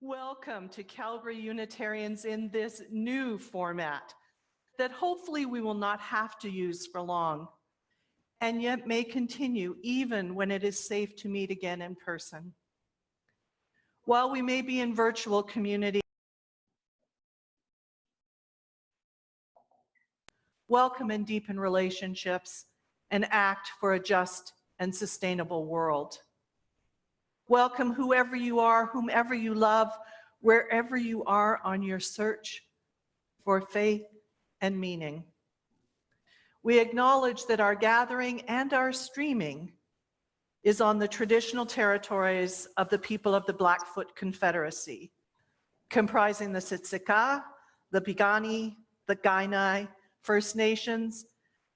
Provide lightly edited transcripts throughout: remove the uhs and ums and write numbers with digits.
Welcome to Calgary Unitarians in this new format that hopefully we will not have to use for long, and yet may continue even when it is safe to meet again in person. While we may be in virtual community, welcome and deepen relationships and act for a just and sustainable world. Welcome whoever you are, whomever you love, wherever you are on your search for faith and meaning. We acknowledge that our gathering and our streaming is on the traditional territories of the people of the Blackfoot Confederacy, comprising the Siksika, the Piikani, the Kainai First Nations,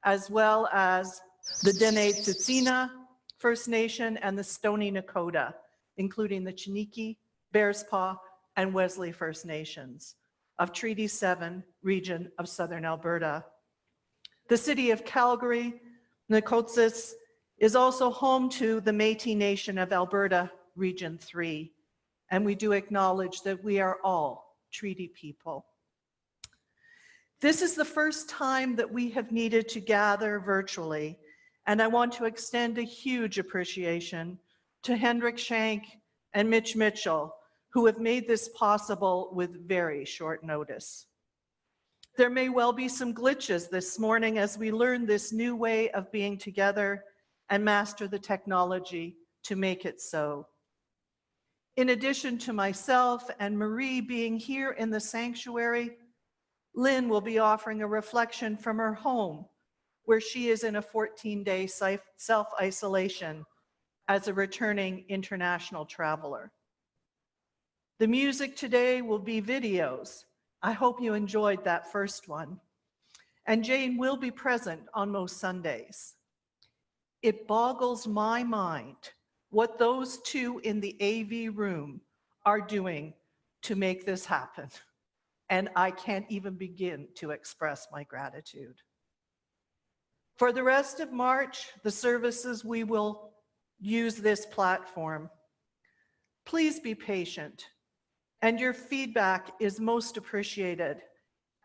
as well as the Dene Tsuut'ina First Nation and the Stoney Nakoda, including the Chiniki, Bearspaw, and Wesley First Nations of Treaty 7 region of Southern Alberta. The city of Calgary, Nkotsas, is also home to the Métis Nation of Alberta, Region 3, and we do acknowledge that we are all treaty people. This is the first time that we have needed to gather virtually, and I want to extend a huge appreciation to Hendrik Shank and Mitch Mitchell, who have made this possible with very short notice. There may well be some glitches this morning as we learn this new way of being together and master the technology to make it so. In addition to myself and Marie being here in the sanctuary, Lynn will be offering a reflection from her home, where she is in a 14-day self-isolation as a returning international traveler. The music today will be videos. I hope you enjoyed that first one. And Jane will be present on most Sundays. It boggles my mind what those two in the AV room are doing to make this happen. And I can't even begin to express my gratitude. For the rest of March, the services, we will use this platform. Please be patient, and your feedback is most appreciated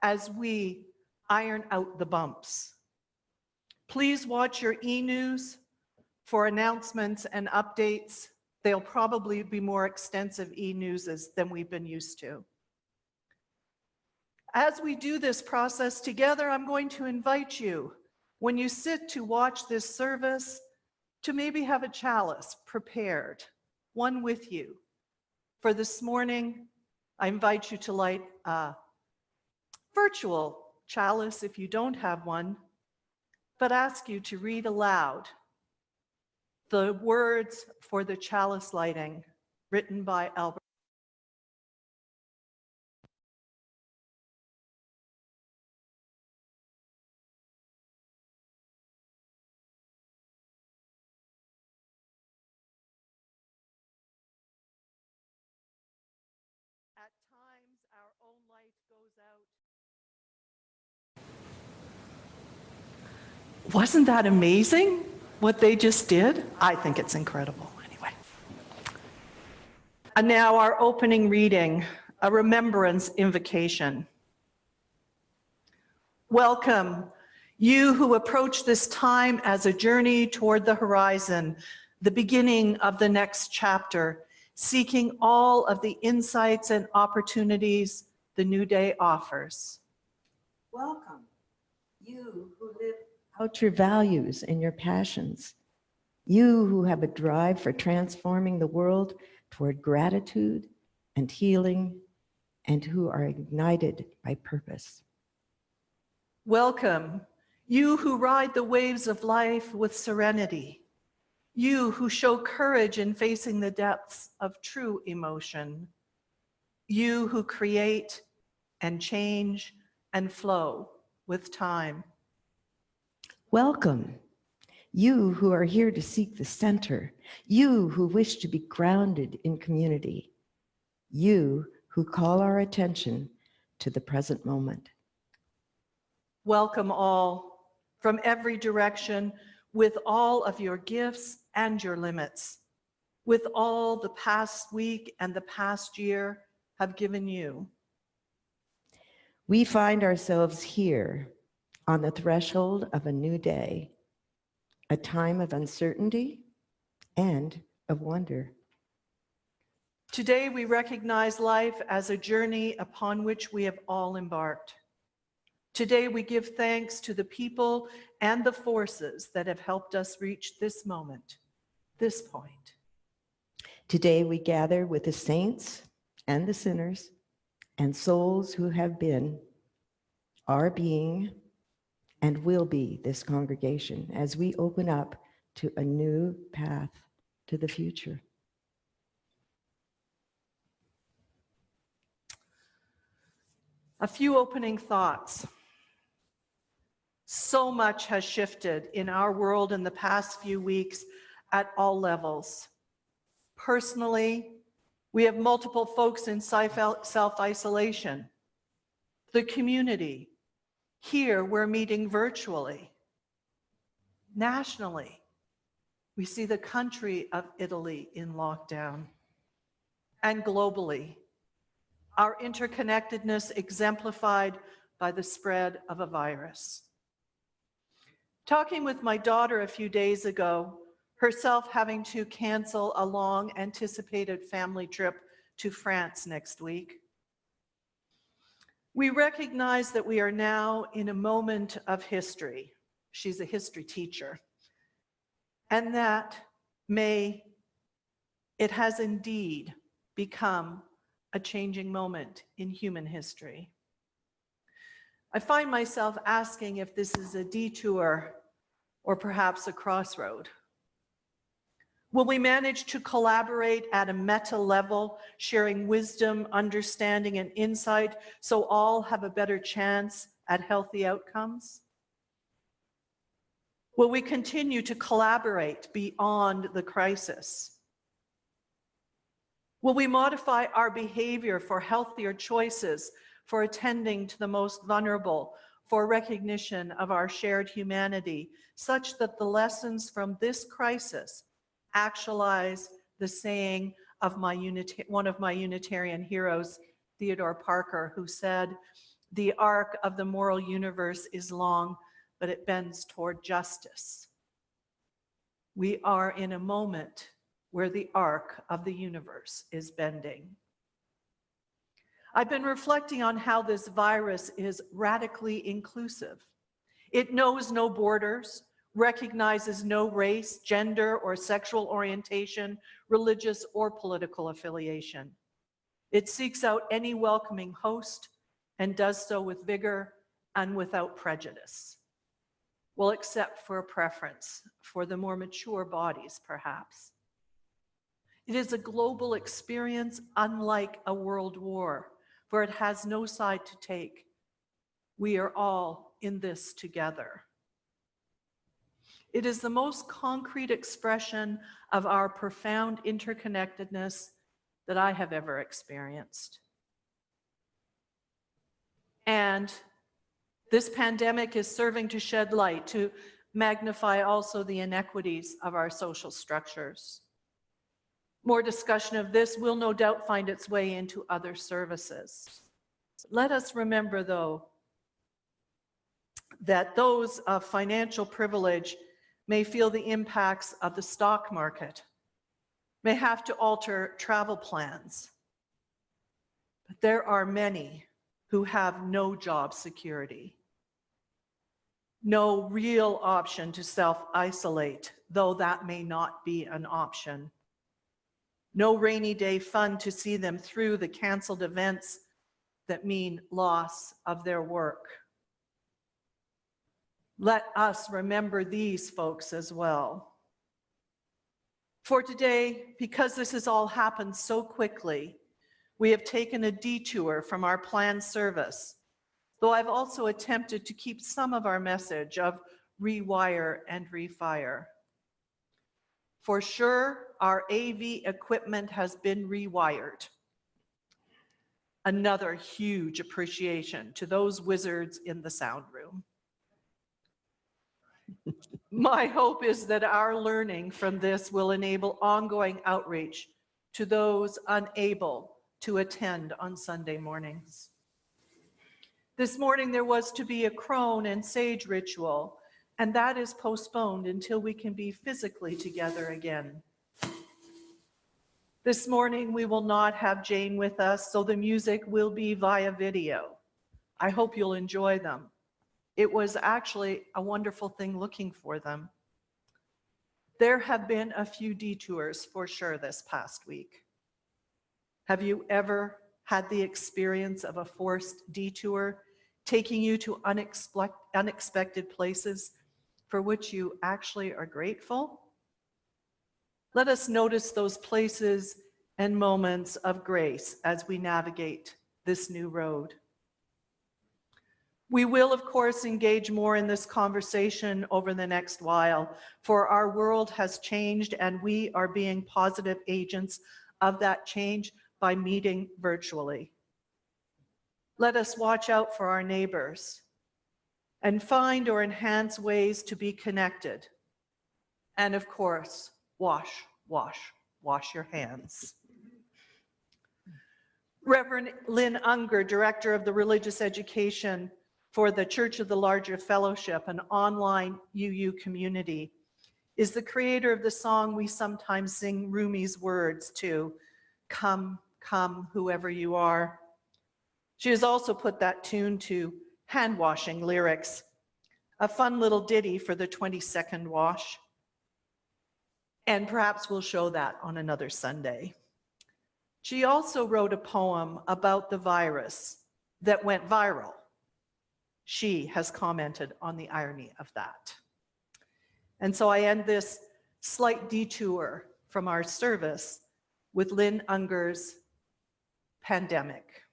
as we iron out the bumps. Please watch your e-news for announcements and updates. They'll probably be more extensive e-newses than we've been used to. As we do this process together, I'm going to invite you, when you sit to watch this service, to maybe have a chalice prepared, one with you. For this morning, I invite you to light a virtual chalice if you don't have one, but ask you to read aloud the words for the chalice lighting written by Albert. At times, our own light goes out. Wasn't that amazing, what they just did? I think it's incredible, anyway. And now our opening reading, a remembrance invocation. Welcome, you who approach this time as a journey toward the horizon, the beginning of the next chapter, seeking all of the insights and opportunities the new day offers. Welcome, you who live out your values and your passions. You who have a drive for transforming the world toward gratitude and healing, and who are ignited by purpose. Welcome, you who ride the waves of life with serenity. You who show courage in facing the depths of true emotion. You who create and change and flow with time. Welcome, you who are here to seek the center. You who wish to be grounded in community. You who call our attention to the present moment. Welcome all from every direction with all of your gifts and your limits. with all the past week and the past year have given you. We find ourselves here on the threshold of a new day, a time of uncertainty and of wonder. Today, we recognize life as a journey upon which we have all embarked. Today, we give thanks to the people and the forces that have helped us reach this moment, this point. Today, we gather with the saints and the sinners and souls who have been, are being, and will be this congregation as we open up to a new path to the future. A few opening thoughts. So much has shifted in our world in the past few weeks at all levels. Personally, we have multiple folks in self-isolation. The community, here we're meeting virtually. Nationally, we see the country of Italy in lockdown. And globally, our interconnectedness exemplified by the spread of a virus. Talking with my daughter a few days ago, herself having to cancel a long anticipated family trip to France next week, we recognize that we are now in a moment of history. She's a history teacher. And that it has indeed become a changing moment in human history. I find myself asking if this is a detour or perhaps a crossroad. Will we manage to collaborate at a meta level, sharing wisdom, understanding, and insight so all have a better chance at healthy outcomes? Will we continue to collaborate beyond the crisis? Will we modify our behavior for healthier choices, for attending to the most vulnerable, for recognition of our shared humanity, such that the lessons from this crisis actualize the saying of one of my Unitarian heroes, Theodore Parker, who said, "The arc of the moral universe is long, but it bends toward justice." We are in a moment where the arc of the universe is bending. I've been reflecting on how this virus is radically inclusive. It knows no borders, recognizes no race, gender, or sexual orientation, religious or political affiliation. It seeks out any welcoming host and does so with vigor and without prejudice. Well, except for a preference for the more mature bodies, perhaps. It is a global experience unlike a world war, for it has no side to take. We are all in this together. It is the most concrete expression of our profound interconnectedness that I have ever experienced. And this pandemic is serving to shed light, to magnify also the inequities of our social structures. More discussion of this will no doubt find its way into other services. Let us remember, though, that those of financial privilege may feel the impacts of the stock market, may have to alter travel plans. But there are many who have no job security, no real option to self-isolate, though that may not be an option. No rainy day fund to see them through the canceled events that mean loss of their work. Let us remember these folks as well. For today, because this has all happened so quickly, we have taken a detour from our planned service, though I've also attempted to keep some of our message of rewire and refire. For sure, our AV equipment has been rewired. Another huge appreciation to those wizards in the sound room. My hope is that our learning from this will enable ongoing outreach to those unable to attend on Sunday mornings. This morning there was to be a crone and sage ritual, and that is postponed until we can be physically together again. This morning we will not have Jane with us, so the music will be via video. I hope you'll enjoy them. It was actually a wonderful thing looking for them. There have been a few detours for sure this past week. Have you ever had the experience of a forced detour taking you to unexpected places for which you actually are grateful? Let us notice those places and moments of grace as we navigate this new road. We will, of course, engage more in this conversation over the next while, for our world has changed and we are being positive agents of that change by meeting virtually. Let us watch out for our neighbors and find or enhance ways to be connected. And of course, wash your hands. Reverend Lynn Unger, Director of the Religious Education for the Church of the Larger Fellowship, an online UU community, is the creator of the song we sometimes sing Rumi's words to, "Come, come, whoever you are." She has also put that tune to hand-washing lyrics, a fun little ditty for the 22nd wash. And perhaps we'll show that on another Sunday. She also wrote a poem about the virus that went viral. She has commented on the irony of that. And so I end this slight detour from our service with Lynn Unger's Pandemic.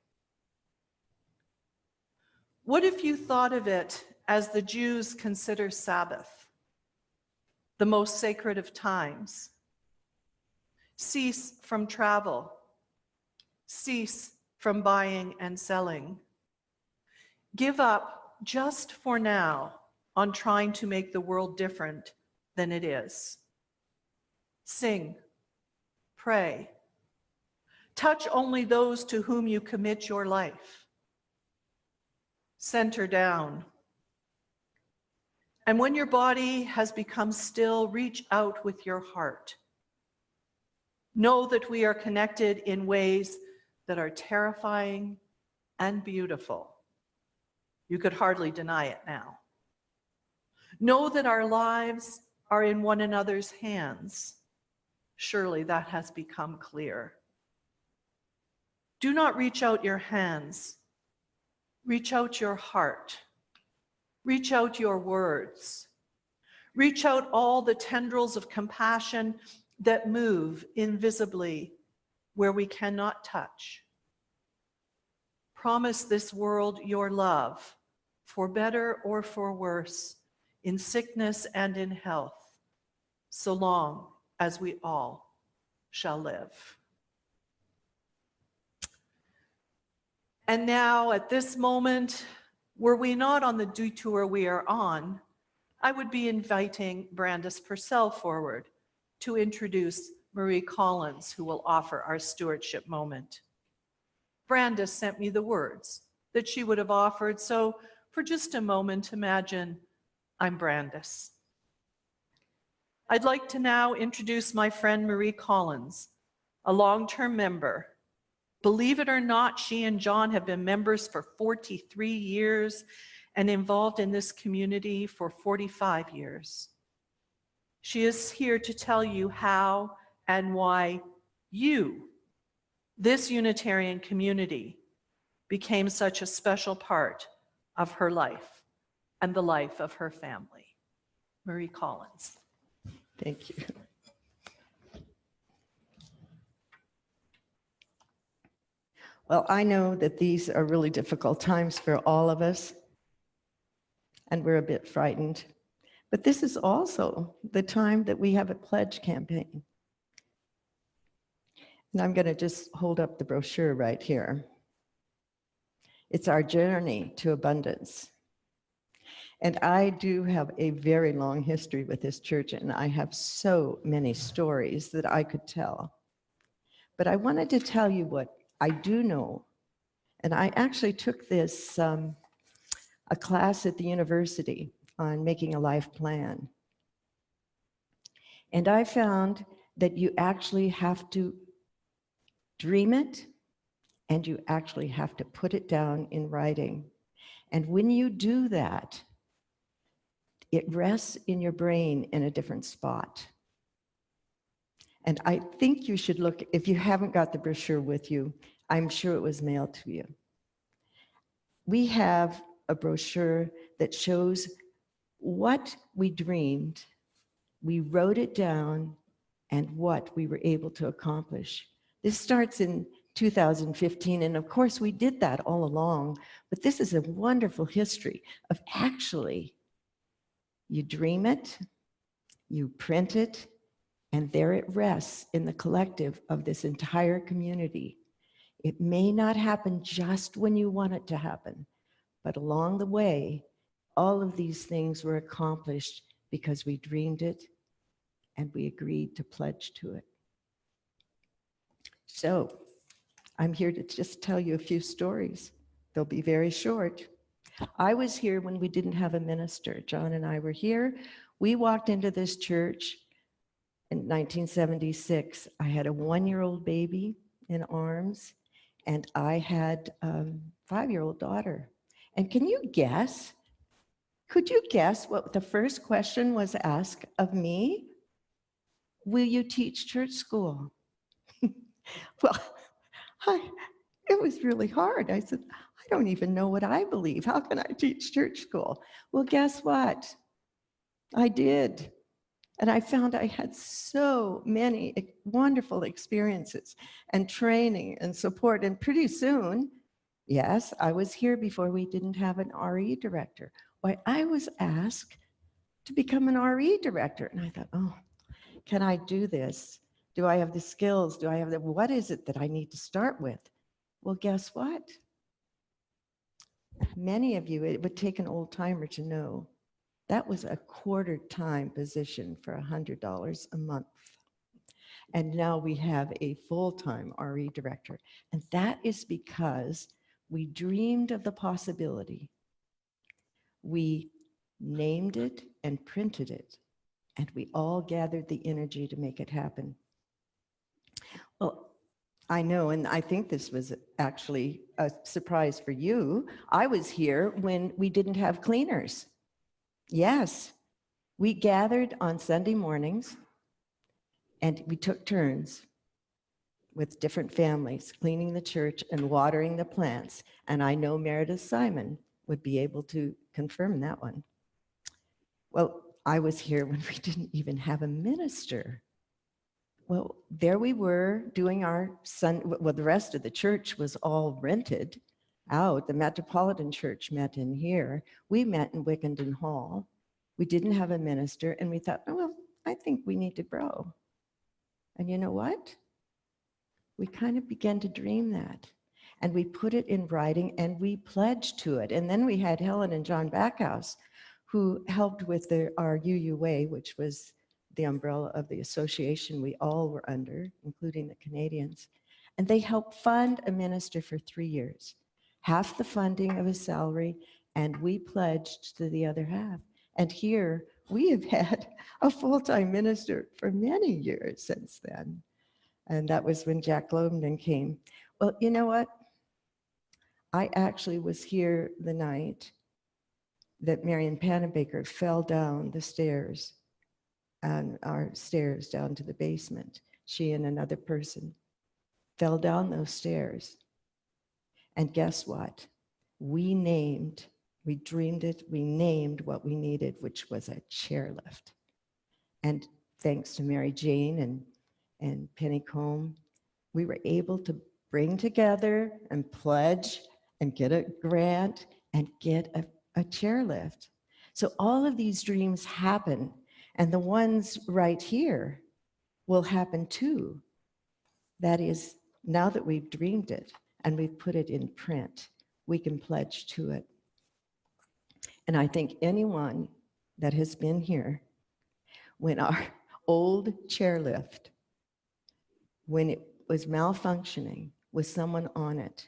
What if you thought of it as the Jews consider Sabbath, the most sacred of times? Cease from travel. Cease from buying and selling. Give up just for now on trying to make the world different than it is. Sing, pray. Touch only those to whom you commit your life. Center down. And when your body has become still, reach out with your heart. Know that we are connected in ways that are terrifying and beautiful. You could hardly deny it now. Know that our lives are in one another's hands. Surely that has become clear. Do not reach out your hands. Reach out your heart. Reach out your words. Reach out all the tendrils of compassion that move invisibly where we cannot touch. Promise this world your love, for better or for worse, in sickness and in health, so long as we all shall live. And now, at this moment, were we not on the detour we are on, I would be inviting Brandis Purcell forward to introduce Marie Collins, who will offer our stewardship moment. Brandis sent me the words that she would have offered, so for just a moment, imagine I'm Brandis. I'd like to now introduce my friend Marie Collins, a long-term member. Believe it or not, she and John have been members for 43 years and involved in this community for 45 years. She is here to tell you how and why you, this Unitarian community, became such a special part of her life and the life of her family. Marie Collins. Thank you. Well, I know that these are really difficult times for all of us, and we're a bit frightened. But this is also the time that we have a pledge campaign. And I'm going to just hold up the brochure right here. It's our journey to abundance. And I do have a very long history with this church, and I have so many stories that I could tell. But I wanted to tell you what I do know. And I actually took this, a class at the university on making a life plan. And I found that you actually have to dream it, and you actually have to put it down in writing. And when you do that, it rests in your brain in a different spot. And I think you should look, if you haven't got the brochure with you, I'm sure it was mailed to you. We have a brochure that shows what we dreamed, we wrote it down, and what we were able to accomplish. This starts in 2015, and of course we did that all along, but this is a wonderful history of actually, you dream it, you print it, and there it rests in the collective of this entire community. It may not happen just when you want it to happen, but along the way, all of these things were accomplished because we dreamed it and we agreed to pledge to it. So I'm here to just tell you a few stories. They'll be very short. I was here when we didn't have a minister. John and I were here. We walked into this church in 1976. I had a 1-year-old baby in arms, and I had a 5-year-old daughter. And can you guess? Could you guess what the first question was asked of me? Will you teach church school? Well, it was really hard. I said, I don't even know what I believe. How can I teach church school? Well, guess what? I did. And I found I had so many wonderful experiences and training and support. And pretty soon, yes, I was here before we didn't have an RE director. Why, I was asked to become an RE director. And I thought, oh, can I do this? Do I have the skills? Do I have the, what is it that I need to start with? Well, guess what? Many of you, it would take an old timer to know that was a quarter-time position for $100 a month. And now we have a full-time RE director. And that is because we dreamed of the possibility. We named it and printed it, and we all gathered the energy to make it happen. Well, I know, and I think this was actually a surprise for you. I was here when we didn't have cleaners. Yes, we gathered on Sunday mornings and we took turns with different families cleaning the church and watering the plants. And I know Meredith Simon would be able to confirm that one. Well, I was here when we didn't even have a minister. Well, there we were doing our well, the rest of the church was all rented out. The Metropolitan Church met in here. We met in Wickenden Hall. We didn't have a minister, and we thought, oh, well, I think we need to grow. And you know what? We kind of began to dream that. And we put it in writing, and we pledged to it. And then we had Helen and John Backhouse, who helped with our UUA, which was the umbrella of the association we all were under, including the Canadians. And they helped fund a minister for 3 years, half the funding of his salary, and we pledged to the other half. And here we have had a full-time minister for many years since then. And that was when Jack Globman came. Well, you know what? I actually was here the night that Marion Panabaker fell down the stairs, and our stairs down to the basement. She and another person fell down those stairs. And guess what? We dreamed it, we named what we needed, which was a chairlift. And thanks to Mary Jane and Penny Combe, we were able to bring together and pledge and get a grant and get a chairlift. So all of these dreams happen. And the ones right here will happen too. That is, now that we've dreamed it and we've put it in print, we can pledge to it. And I think anyone that has been here, when our old chairlift, when it was malfunctioning with someone on it,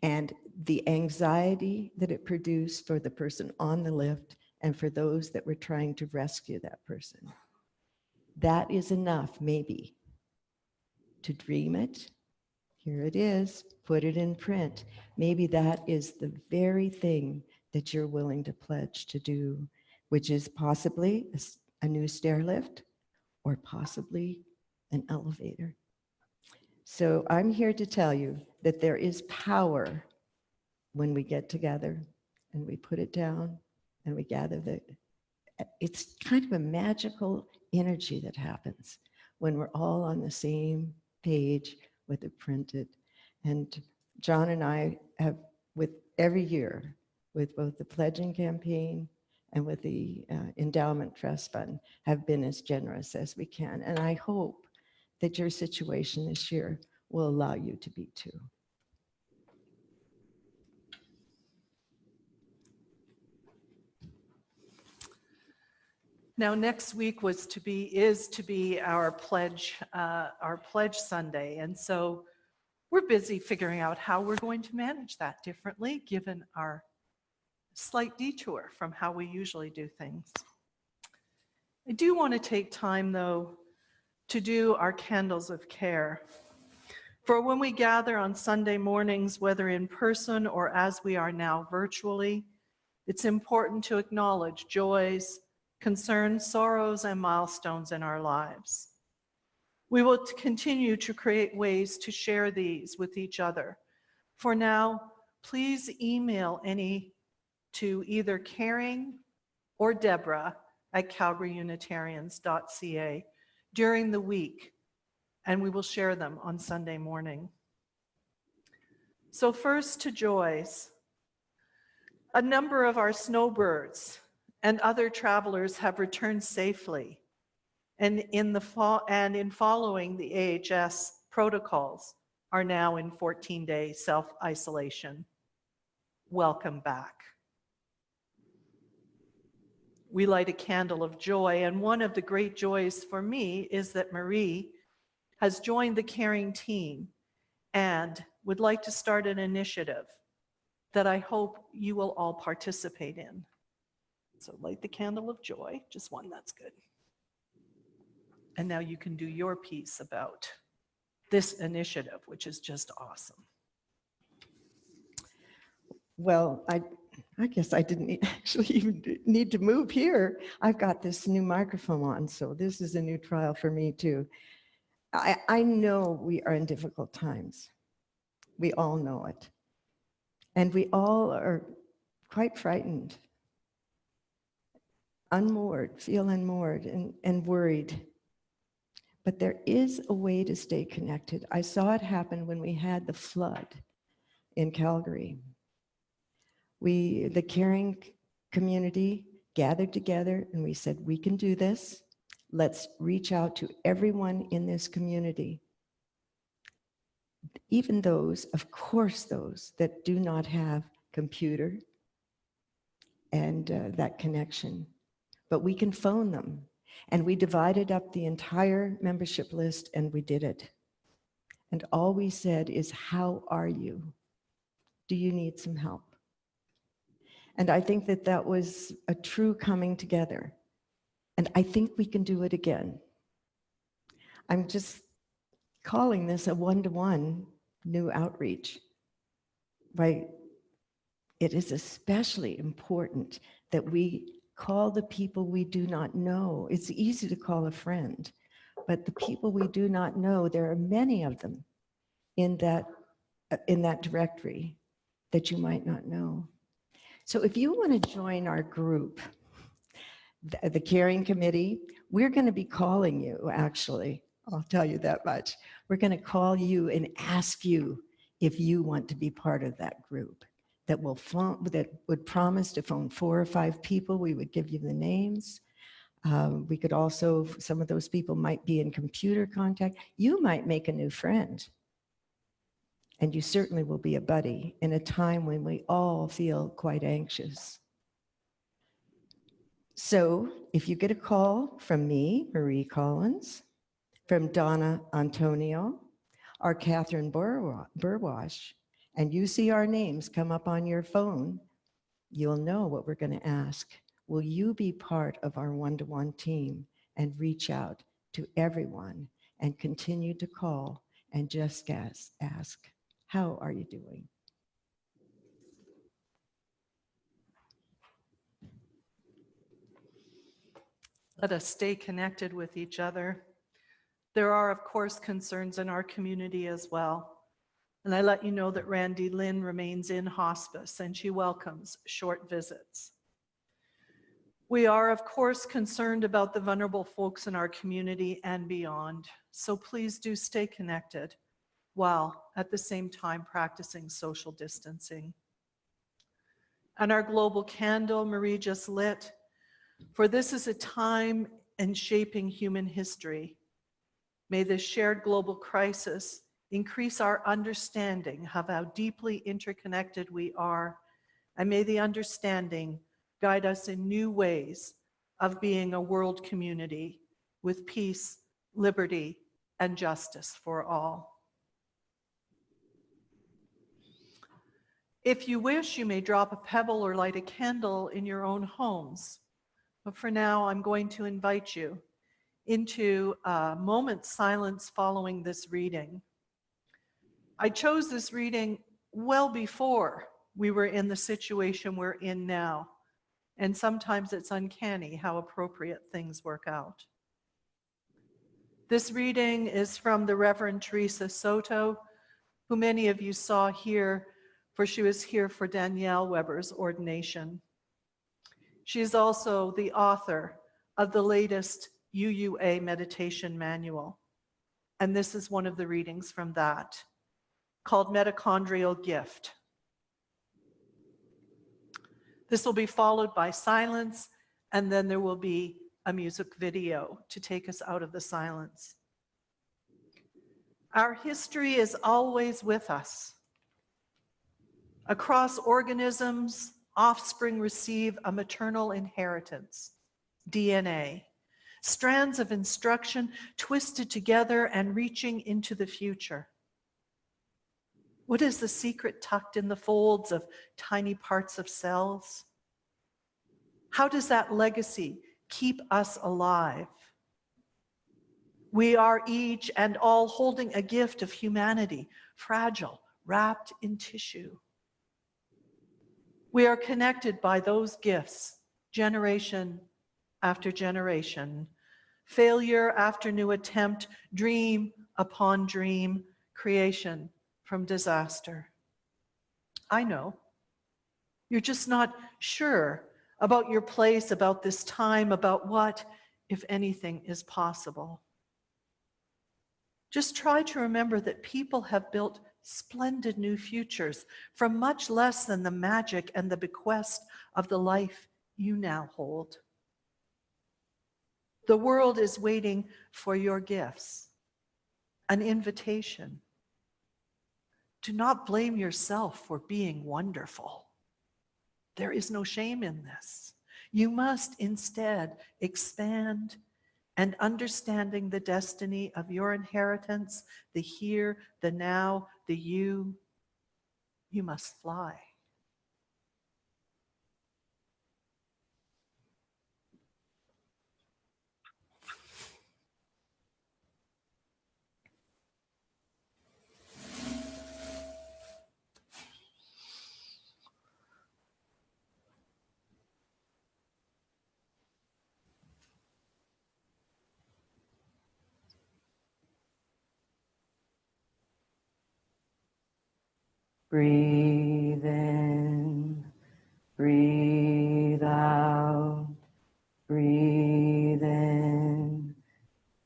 and the anxiety that it produced for the person on the lift and for those that were trying to rescue that person, that is enough, maybe, to dream it. Here it is, put it in print. Maybe that is the very thing that you're willing to pledge to do, which is possibly a new stair lift or possibly an elevator. So I'm here to tell you that there is power when we get together and we put it down and we gather it's kind of a magical energy that happens when we're all on the same page with it printed. And John and I have, with every year, with both the pledging campaign and with the endowment trust fund, have been as generous as we can. And I hope that your situation this year will allow you to be too. Now, next week is to be our pledge Sunday. And so we're busy figuring out how we're going to manage that differently, given our slight detour from how we usually do things. I do want to take time, though, to do our candles of care. For when we gather on Sunday mornings, whether in person or as we are now virtually, it's important to acknowledge joys, concerns, sorrows, and milestones in our lives. We will continue to create ways to share these with each other. For now, please email any to either Caring or Deborah at calgaryunitarians.ca during the week, and we will share them on Sunday morning. So first to joys. A number of our snowbirds and other travelers have returned safely, and in following the AHS protocols are now in 14-day self-isolation. Welcome back. We light a candle of joy, and one of the great joys for me is that Marie has joined the Caring team and would like to start an initiative that I hope you will all participate in. So light the candle of joy, just one, that's good. And now you can do your piece about this initiative, which is just awesome. Well, I guess I didn't actually even need to move here. I've got this new microphone on, so this is a new trial for me too. I know we are in difficult times. We all know it. And we all are quite frightened, unmoored, feel unmoored and worried. But there is a way to stay connected. I saw it happen when we had the flood in Calgary. The Caring community gathered together and we said, we can do this. Let's reach out to everyone in this community. Even those, of course, those that do not have computer and that connection, but we can phone them. And we divided up the entire membership list and we did it. And all we said is, how are you? Do you need some help? And I think that that was a true coming together. And I think we can do it again. I'm just calling this a one-to-one new outreach. Right? It is especially important that we call the people we do not know. It's easy to call a friend, but the people we do not know, there are many of them in that directory that you might not know. So if you want to join our group, the Caring Committee, we're going to be calling you, actually. I'll tell you that much. We're going to call you and ask you if you want to be part of that group that would promise to phone 4 or 5 people. We would give you the names. We could also, some of those people might be in computer contact. You might make a new friend. And you certainly will be a buddy in a time when we all feel quite anxious So if you get a call from me, Marie Collins, from Donna Antonio, or Catherine Burwash, and you see our names come up on your phone, you'll know what we're going to ask. Will you be part of our one-to-one team and reach out to everyone and continue to call and just ask, how are you doing? Let us stay connected with each other. There are, of course, concerns in our community as well. And I let you know that Randy Lynn remains in hospice and she welcomes short visits. We are, of course, concerned about the vulnerable folks in our community and beyond. So please do stay connected while at the same time practicing social distancing. And our global candle Marie just lit, for this is a time in shaping human history. May this shared global crisis increase our understanding of how deeply interconnected we are, and may the understanding guide us in new ways of being a world community with peace, liberty, and justice for all. If you wish, you may drop a pebble or light a candle in your own homes. But for now, I'm going to invite you into a moment's silence following this reading. I chose this reading well before we were in the situation we're in now, and sometimes it's uncanny how appropriate things work out. This reading is from the Reverend Teresa Soto, who many of you saw here, for she was here for Danielle Weber's ordination. She is also the author of the latest UUA meditation manual, and this is one of the readings from that, called Mitochondrial Gift. This will be followed by silence, and then there will be a music video to take us out of the silence. Our history is always with us. Across organisms, offspring receive a maternal inheritance, DNA, strands of instruction twisted together and reaching into the future. What is the secret tucked in the folds of tiny parts of cells? How does that legacy keep us alive? We are each and all holding a gift of humanity, fragile, wrapped in tissue. We are connected by those gifts, generation after generation, failure after new attempt, dream upon dream, creation from disaster. I know. You're just not sure about your place, about this time, about what, if anything, is possible. Just try to remember that people have built splendid new futures from much less than the magic and the bequest of the life you now hold. The world is waiting for your gifts, an invitation. Do not blame yourself for being wonderful. There is no shame in this. You must instead expand and understanding the destiny of your inheritance, the here, the now, the you must fly. Breathe in, breathe out, breathe in,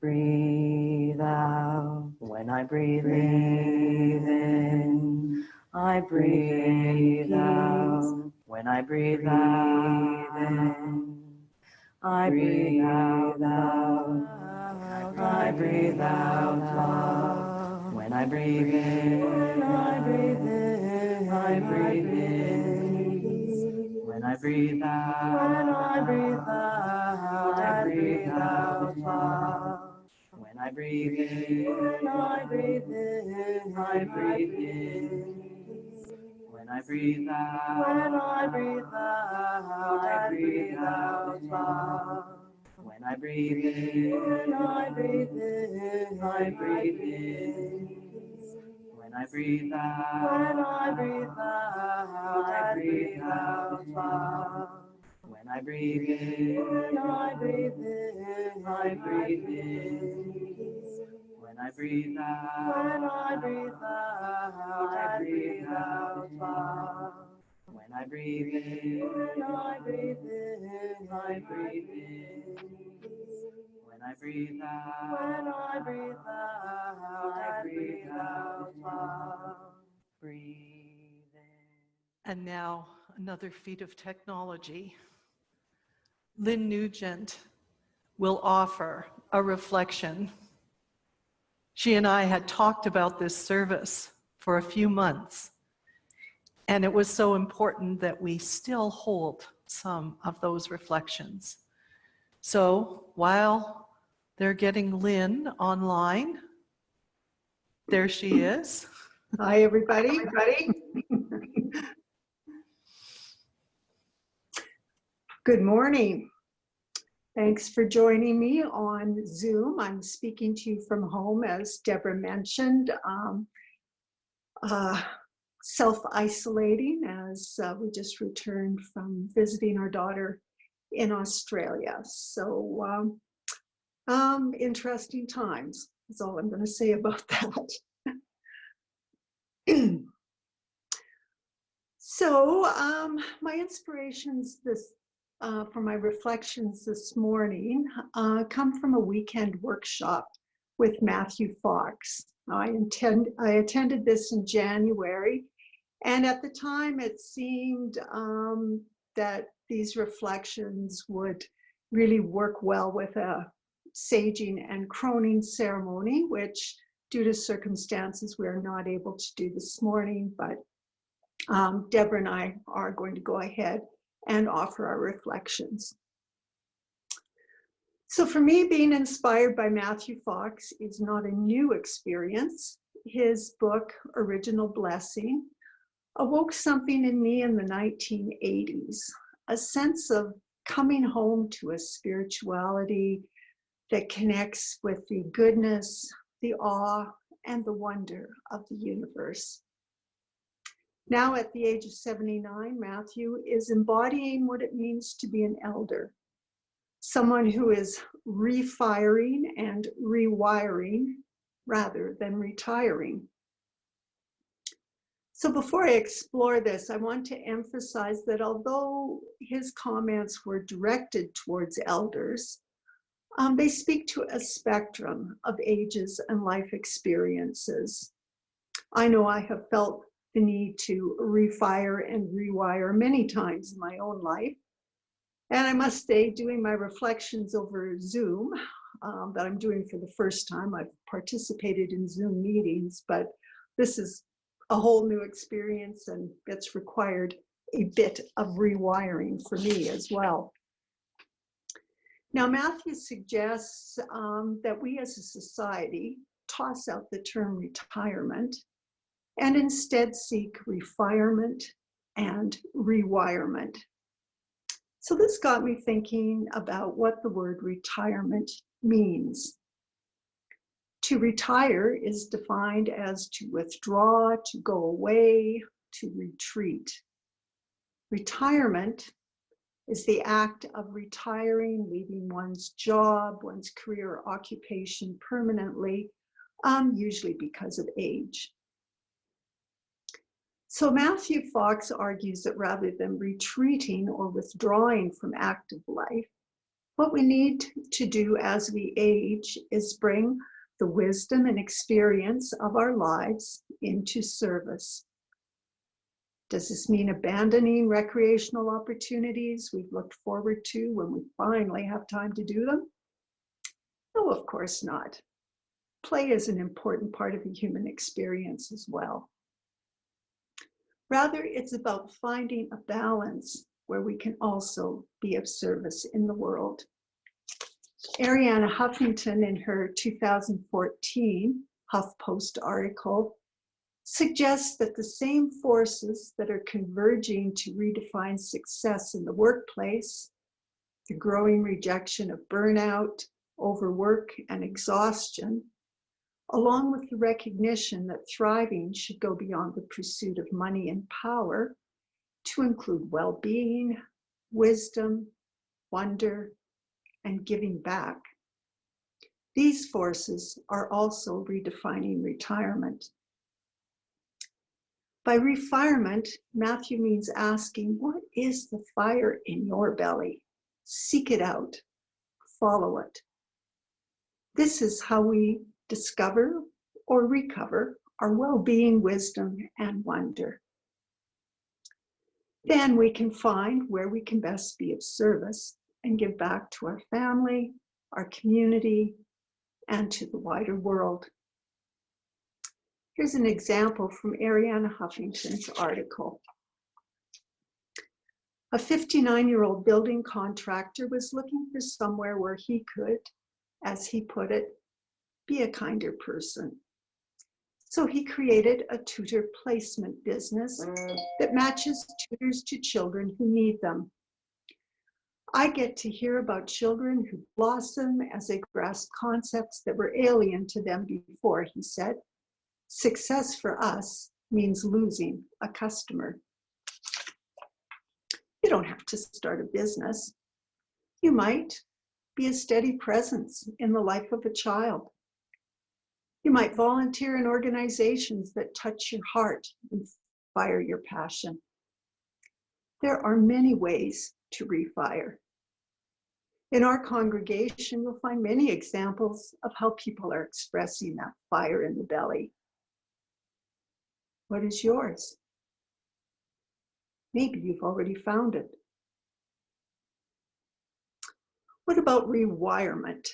breathe out. When I breathe in, I breathe out. When I breathe in, I breathe out. I breathe out love. When I breathe in, I breathe in. I breathe in. When I breathe out, When I breathe out, I breathe out love. When I breathe in, When I breathe in, I breathe in. when I breathe out, When I breathe out, I breathe out love. when I breathe in, When I breathe in, I breathe in. when I breathe out, When I breathe out, I breathe out love. when I breathe in, When I breathe in, I breathe in. when I breathe out, When I breathe out, I breathe out love. when I breathe in, When I breathe in, I breathe in. when I breathe out, When I breathe out, I breathe out love. breathe in. And now another feat of technology. Lynn Nugent will offer a reflection. She and I had talked about this service for a few months, and it was so important that we still hold some of those reflections. So while they're getting Lynn online, there she is. Hi, everybody. Good morning. Thanks for joining me on Zoom. I'm speaking to you from home, as Deborah mentioned, self-isolating as we just returned from visiting our daughter in Australia. So interesting times is all I'm going to say about that. So my inspirations for my reflections this morning come from a weekend workshop with Matthew Fox. I attended this in January, and at the time it seemed that these reflections would really work well with a saging and croning ceremony, which due to circumstances we are not able to do this morning, but Deborah and I are going to go ahead and offer our reflections. So for me, being inspired by Matthew Fox is not a new experience. His book, Original Blessing, awoke something in me in the 1980s, a sense of coming home to a spirituality that connects with the goodness, the awe, and the wonder of the universe. Now at the age of 79, Matthew is embodying what it means to be an elder, someone who is refiring and rewiring rather than retiring. So before I explore this, I want to emphasize that although his comments were directed towards elders, they speak to a spectrum of ages and life experiences. I know I have felt the need to refire and rewire many times in my own life. And I must say, doing my reflections over Zoom, that I'm doing for the first time, I've participated in Zoom meetings, but this is a whole new experience and it's required a bit of rewiring for me as well. Now, Matthew suggests that we as a society toss out the term retirement and instead seek refirement and rewirement. So this got me thinking about what the word retirement means. To retire is defined as to withdraw, to go away, to retreat. Retirement is the act of retiring, leaving one's job, one's career or occupation permanently, usually because of age. So Matthew Fox argues that rather than retreating or withdrawing from active life, what we need to do as we age is bring the wisdom and experience of our lives into service. Does this mean abandoning recreational opportunities we've looked forward to when we finally have time to do them? No, of course not. Play is an important part of the human experience as well. Rather, it's about finding a balance where we can also be of service in the world. Arianna Huffington, in her 2014 HuffPost article, suggests that the same forces that are converging to redefine success in the workplace, the growing rejection of burnout, overwork, and exhaustion, along with the recognition that thriving should go beyond the pursuit of money and power to include well-being, wisdom, wonder, and giving back. These forces are also redefining retirement. By refirement, Matthew means asking, what is the fire in your belly? Seek it out, follow it. This is how we discover or recover our well-being, wisdom, and wonder. Then we can find where we can best be of service and give back to our family, our community, and to the wider world. Here's an example from Arianna Huffington's article. A 59-year-old building contractor was looking for somewhere where he could, as he put it, be a kinder person. So he created a tutor placement business that matches tutors to children who need them. I get to hear about children who blossom as they grasp concepts that were alien to them before, he said. Success for us means losing a customer. You don't have to start a business. You might be a steady presence in the life of a child. You might volunteer in organizations that touch your heart and fire your passion. There are many ways to refire. In our congregation, you'll find many examples of how people are expressing that fire in the belly. What is yours? Maybe you've already found it. What about rewirement?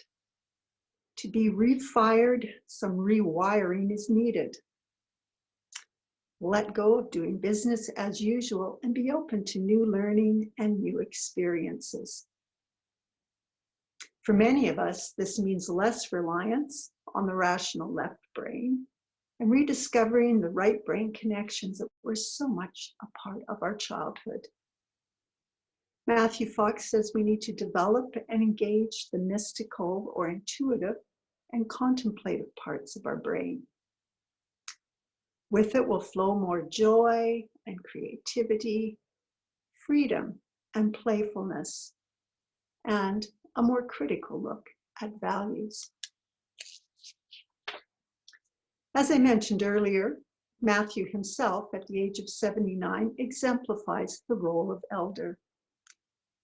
To be refired, some rewiring is needed. Let go of doing business as usual and be open to new learning and new experiences. For many of us, this means less reliance on the rational left brain and rediscovering the right brain connections that were so much a part of our childhood. Matthew Fox says we need to develop and engage the mystical or intuitive and contemplative parts of our brain. With it will flow more joy and creativity, freedom and playfulness, and a more critical look at values. As I mentioned earlier, Matthew himself, at the age of 79, exemplifies the role of elder.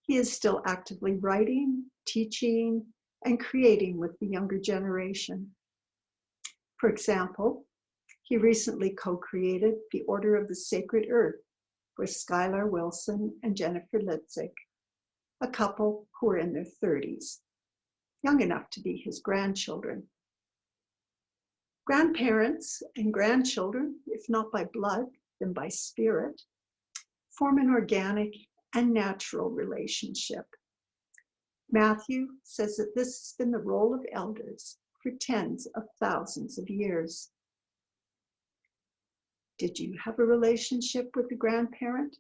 He is still actively writing, teaching, and creating with the younger generation. For example, he recently co-created the Order of the Sacred Earth with Skylar Wilson and Jennifer Litzig, a couple who are in their 30s, young enough to be his grandchildren. Grandparents and grandchildren, if not by blood, then by spirit, form an organic and natural relationship. Matthew says that this has been the role of elders for tens of thousands of years. Did you have a relationship with a grandparent?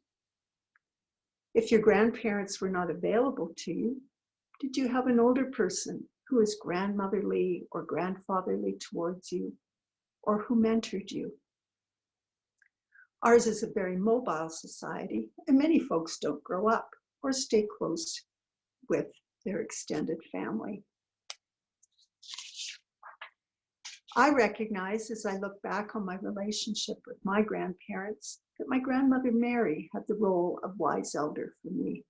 If your grandparents were not available to you, did you have an older person who is grandmotherly or grandfatherly towards you, or who mentored you? Ours is a very mobile society, and many folks don't grow up or stay close with their extended family. I recognize as I look back on my relationship with my grandparents that my grandmother Mary had the role of wise elder for me.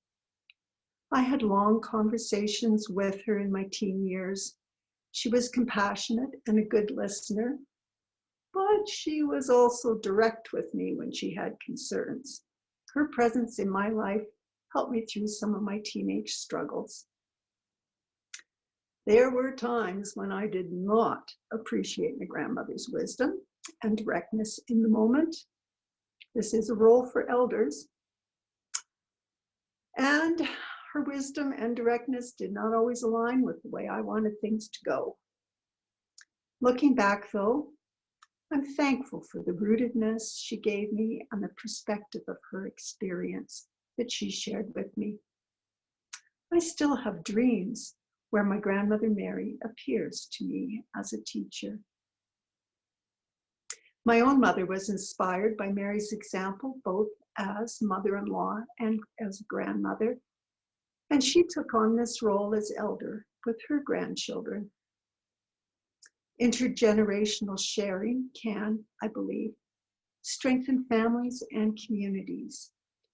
I had long conversations with her in my teen years. She was compassionate and a good listener, but she was also direct with me when she had concerns. Her presence in my life helped me through some of my teenage struggles. There were times when I did not appreciate my grandmother's wisdom and directness in the moment. This is a role for elders. And her wisdom and directness did not always align with the way I wanted things to go. Looking back though, I'm thankful for the rootedness she gave me and the perspective of her experience that she shared with me. I still have dreams where my grandmother Mary appears to me as a teacher. My own mother was inspired by Mary's example, both as mother-in-law and as a grandmother, and she took on this role as elder with her grandchildren. Intergenerational sharing can, I believe, strengthen families and communities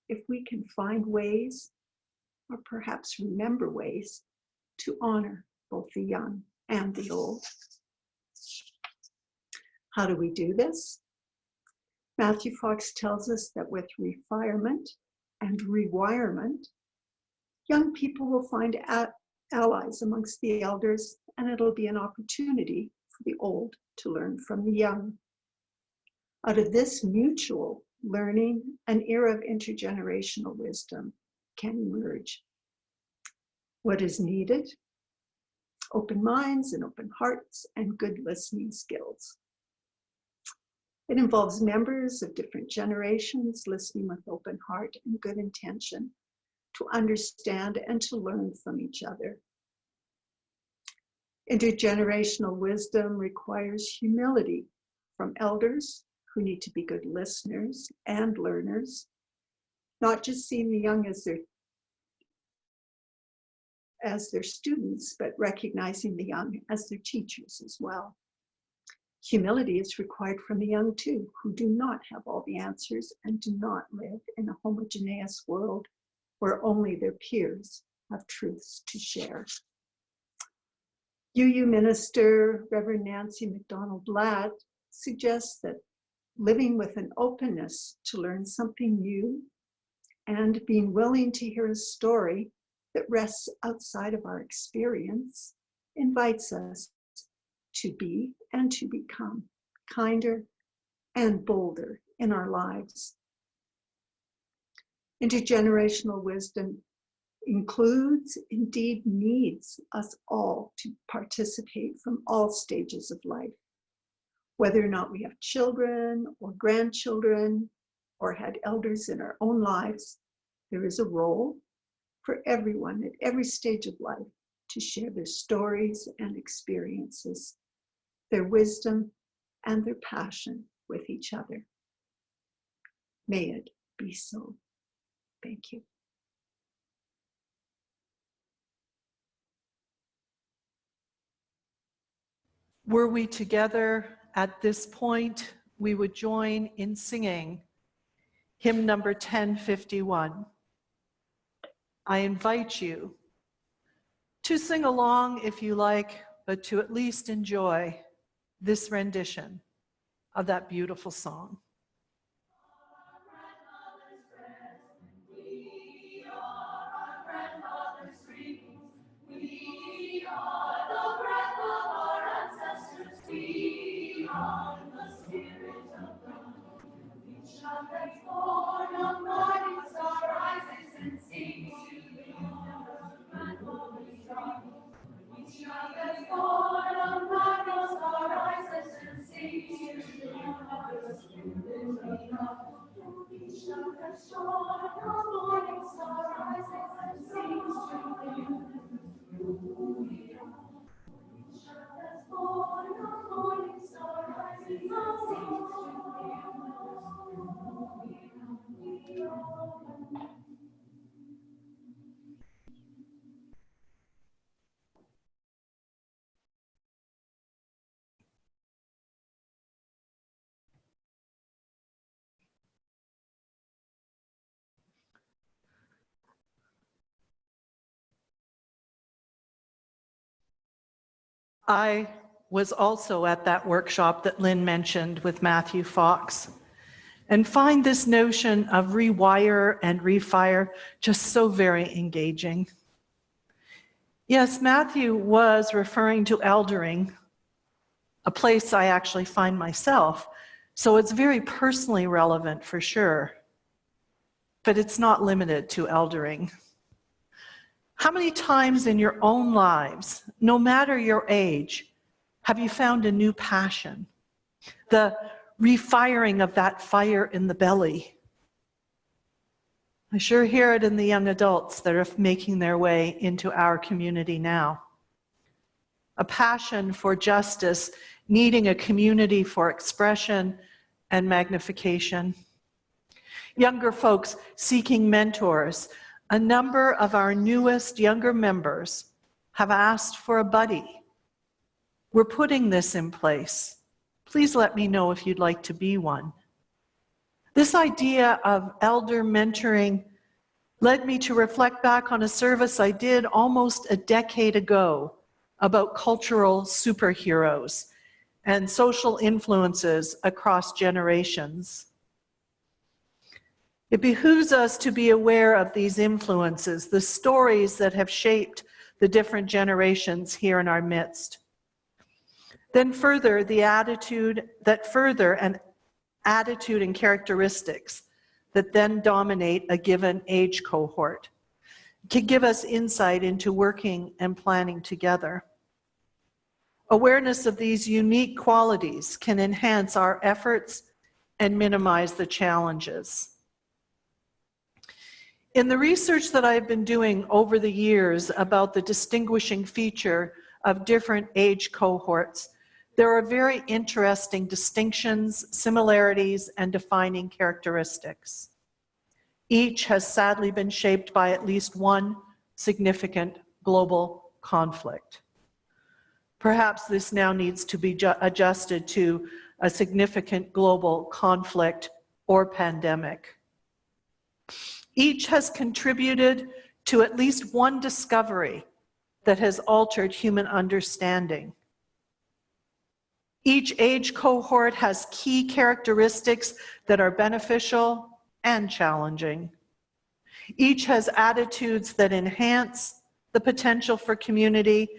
if we can find ways, or perhaps remember ways, to honor both the young and the old. How do we do this? Matthew Fox tells us that with refirement and rewirement, young people will find allies amongst the elders, and it'll be an opportunity for the old to learn from the young. Out of this mutual learning, an era of intergenerational wisdom can emerge. What is needed? Open minds and open hearts and good listening skills. It involves members of different generations listening with open heart and good intention to understand and to learn from each other. Intergenerational wisdom requires humility from elders who need to be good listeners and learners, not just seeing the young as their students, but recognizing the young as their teachers as well. Humility is required from the young too, who do not have all the answers and do not live in a homogeneous world where only their peers have truths to share. UU Minister Reverend Nancy McDonald Ladd suggests that living with an openness to learn something new and being willing to hear a story that rests outside of our experience invites us to be and to become kinder and bolder in our lives. Intergenerational wisdom includes, indeed needs us all to participate from all stages of life. Whether or not we have children or grandchildren or had elders in our own lives, there is a role for everyone at every stage of life to share their stories and experiences, their wisdom and their passion with each other. May it be so. Thank you. Were we together at this point, we would join in singing hymn number 1051. I invite you to sing along if you like, but to at least enjoy this rendition of that beautiful song. I was also at that workshop that Lynn mentioned with Matthew Fox, and find this notion of rewire and refire just so very engaging. Yes, Matthew was referring to eldering, a place I actually find myself, so it's very personally relevant for sure, but it's not limited to eldering. How many times in your own lives, no matter your age, have you found a new passion? The refiring of that fire in the belly. I sure hear it in the young adults that are making their way into our community now. A passion for justice, needing a community for expression and magnification. Younger folks seeking mentors. A number of our newest younger members have asked for a buddy. We're putting this in place. Please let me know if you'd like to be one. This idea of elder mentoring led me to reflect back on a service I did almost a decade ago about cultural superheroes and social influences across generations. It behooves us to be aware of these influences, the stories that have shaped the different generations here in our midst. Then further, the attitude and characteristics that then dominate a given age cohort can give us insight into working and planning together. Awareness of these unique qualities can enhance our efforts and minimize the challenges. In the research that I've been doing over the years about the distinguishing feature of different age cohorts, there are very interesting distinctions, similarities, and defining characteristics. Each has sadly been shaped by at least one significant global conflict. Perhaps this now needs to be adjusted to a significant global conflict or pandemic. Each has contributed to at least one discovery that has altered human understanding. Each age cohort has key characteristics that are beneficial and challenging. Each has attitudes that enhance the potential for community,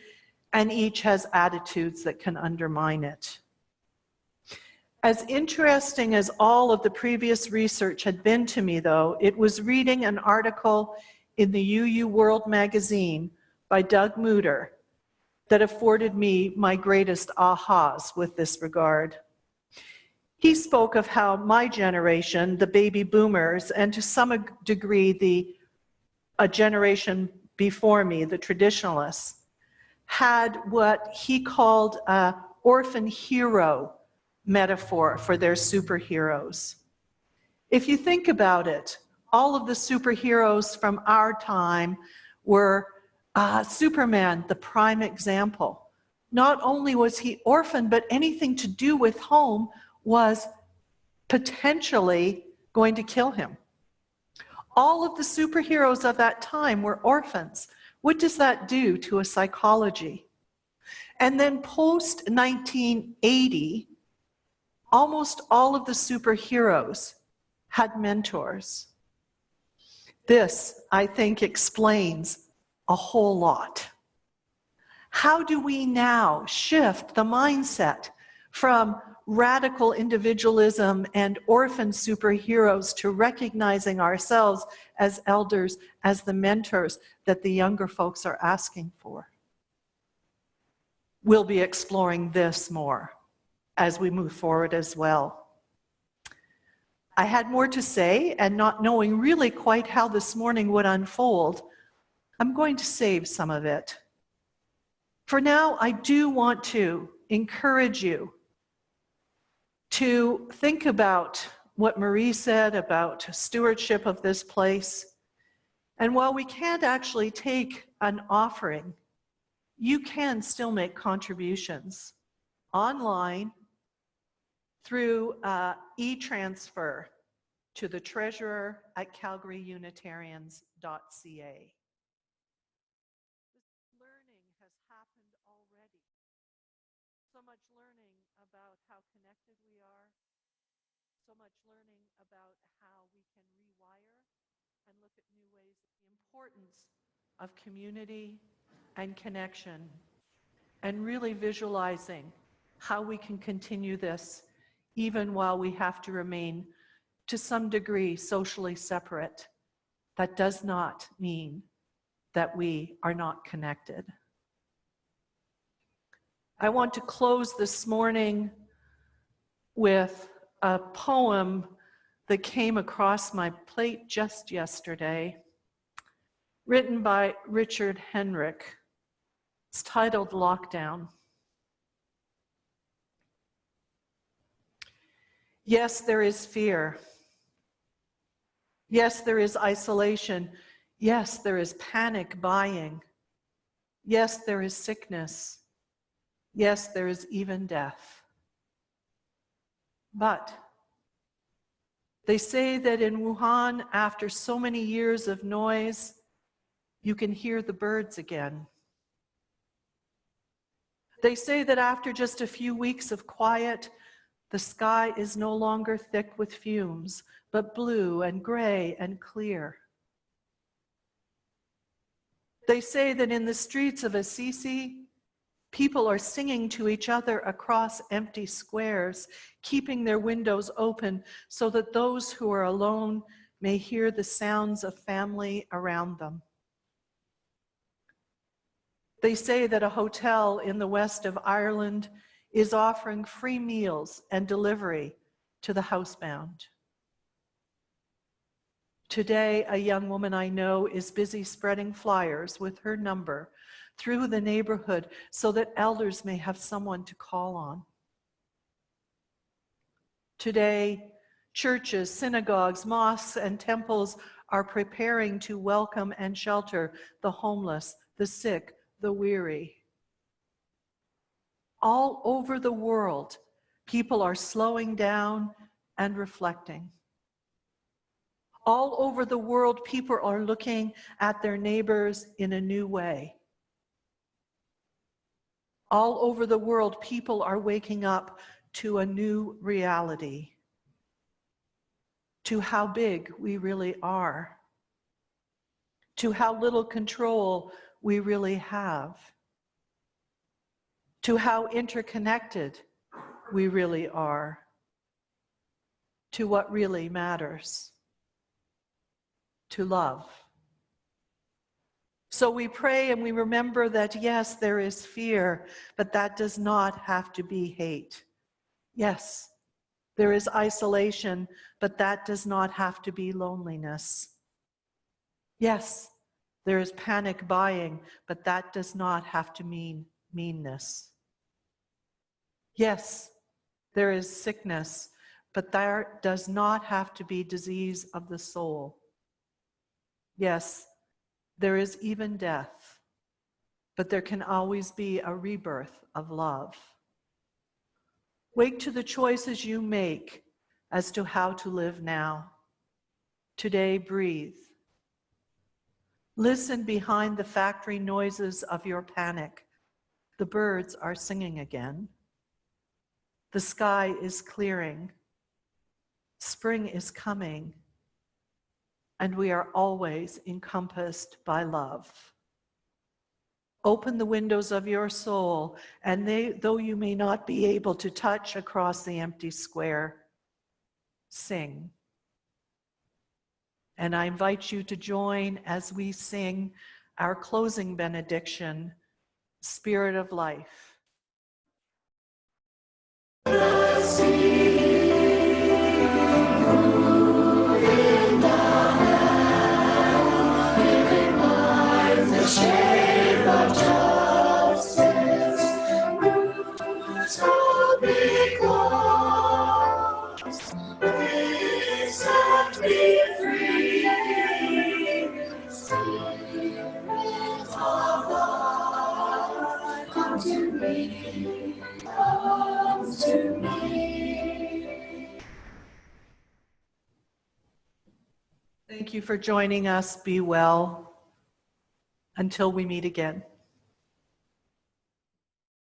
and each has attitudes that can undermine it. As interesting as all of the previous research had been to me, though, it was reading an article in the UU World magazine by Doug Mutter that afforded me my greatest ahas with this regard. He spoke of how my generation, the baby boomers, and to some degree a generation before me, the traditionalists, had what he called an orphan hero metaphor for their superheroes. If you think about it, all of the superheroes from our time were Superman, the prime example. Not only was he orphaned, but anything to do with home was potentially going to kill him. All of the superheroes of that time were orphans. What does that do to a psychology? And then post-1980, almost all of the superheroes had mentors. This, I think, explains a whole lot. How do we now shift the mindset from radical individualism and orphan superheroes to recognizing ourselves as elders, as the mentors that the younger folks are asking for? We'll be exploring this more as we move forward as well. I had more to say, and not knowing really quite how this morning would unfold, I'm going to save some of it. For now, I do want to encourage you to think about what Marie said about stewardship of this place. And while we can't actually take an offering, you can still make contributions online through e-transfer to the treasurer at calgaryunitarians.ca. Learning has happened already. So much learning about how connected we are, so much learning about how we can rewire and look at new ways, the importance of community and connection, and really visualizing how we can continue this even while we have to remain to some degree socially separate. That does not mean that we are not connected. I want to close this morning with a poem that came across my plate just yesterday, written by Richard Henrick. It's titled Lockdown. Yes, there is fear. Yes, there is isolation. Yes, there is panic buying. Yes, there is sickness. Yes, there is even death. But they say that in Wuhan, after so many years of noise, you can hear the birds again. They say that after just a few weeks of quiet, the sky is no longer thick with fumes, but blue and gray and clear. They say that in the streets of Assisi, people are singing to each other across empty squares, keeping their windows open so that those who are alone may hear the sounds of family around them. They say that a hotel in the west of Ireland is offering free meals and delivery to the housebound. Today, a young woman I know is busy spreading flyers with her number through the neighborhood so that elders may have someone to call on. Today, churches, synagogues, mosques, and temples are preparing to welcome and shelter the homeless, the sick, the weary. All over the world, people are slowing down and reflecting. All over the world, people are looking at their neighbors in a new way. All over the world, people are waking up to a new reality, to how big we really are, to how little control we really have, to how interconnected we really are, to what really matters, to love. So we pray and we remember that, yes, there is fear, but that does not have to be hate. Yes, there is isolation, but that does not have to be loneliness. Yes, there is panic buying, but that does not have to mean meanness. Yes, there is sickness, but there does not have to be disease of the soul. Yes, there is even death, but there can always be a rebirth of love. Wake to the choices you make as to how to live now. Today, breathe. Listen behind the factory noises of your panic. The birds are singing again. The sky is clearing. Spring is coming. And we are always encompassed by love. Open the windows of your soul, and though you may not be able to touch across the empty square, sing. And I invite you to join as we sing our closing benediction, Spirit of Life. Thank you for joining us. Be well. Until we meet again.